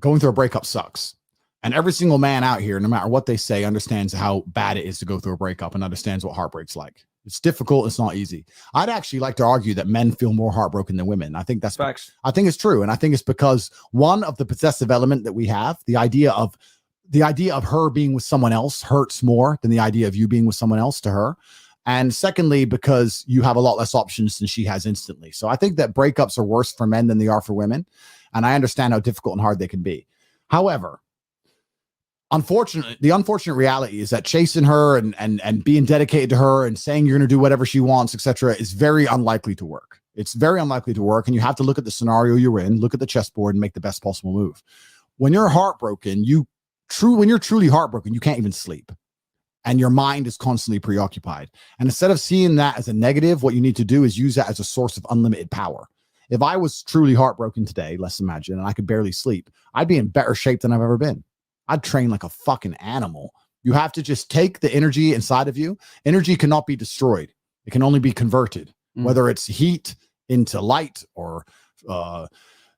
going through a breakup sucks. And every single man out here, no matter what they say, understands how bad it is to go through a breakup and understands what heartbreak's like. It's difficult. It's not easy. I'd actually like to argue that men feel more heartbroken than women. I think that's facts. I think it's true. And I think it's because one of the possessive element that we have, the idea of her being with someone else hurts more than the idea of you being with someone else to her. And secondly, because you have a lot less options than she has instantly. So I think that breakups are worse for men than they are for women. And I understand how difficult and hard they can be. However, the unfortunate reality is that chasing her and being dedicated to her and saying you're going to do whatever she wants, etc., is very unlikely to work. It's very unlikely to work. And you have to look at the scenario you're in, look at the chessboard and make the best possible move. When you're heartbroken, when you're truly heartbroken, you can't even sleep. And your mind is constantly preoccupied. And instead of seeing that as a negative, what you need to do is use that as a source of unlimited power. If I was truly heartbroken today, let's imagine, and I could barely sleep, I'd be in better shape than I've ever been. I'd train like a fucking animal. You have to just take the energy inside of you. Energy cannot be destroyed. It can only be converted, whether it's heat into light or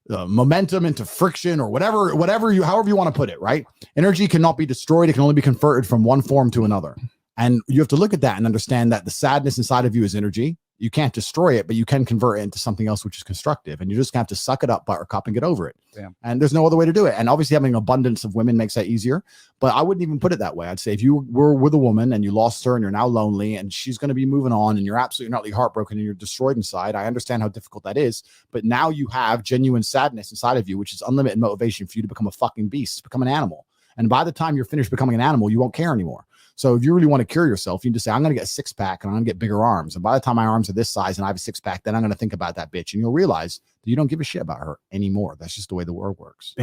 momentum into friction or however you want to put it, right? Energy cannot be destroyed. It can only be converted from one form to another. And you have to look at that and understand that the sadness inside of you is energy. You can't destroy it, but you can convert it into something else, which is constructive. And you just have to suck it up, buttercup, and get over it. Damn. And there's no other way to do it. And obviously having an abundance of women makes that easier, but I wouldn't even put it that way. I'd say if you were with a woman and you lost her and you're now lonely and she's going to be moving on and you're absolutely not heartbroken and you're destroyed inside, I understand how difficult that is, but now you have genuine sadness inside of you, which is unlimited motivation for you to become a fucking beast, become an animal. And by the time you're finished becoming an animal, you won't care anymore. So if you really want to cure yourself, you need to say, I'm going to get a 6-pack and I'm going to get bigger arms. And by the time my arms are this size and I have a 6-pack, then I'm going to think about that bitch. And you'll realize that you don't give a shit about her anymore. That's just the way the world works.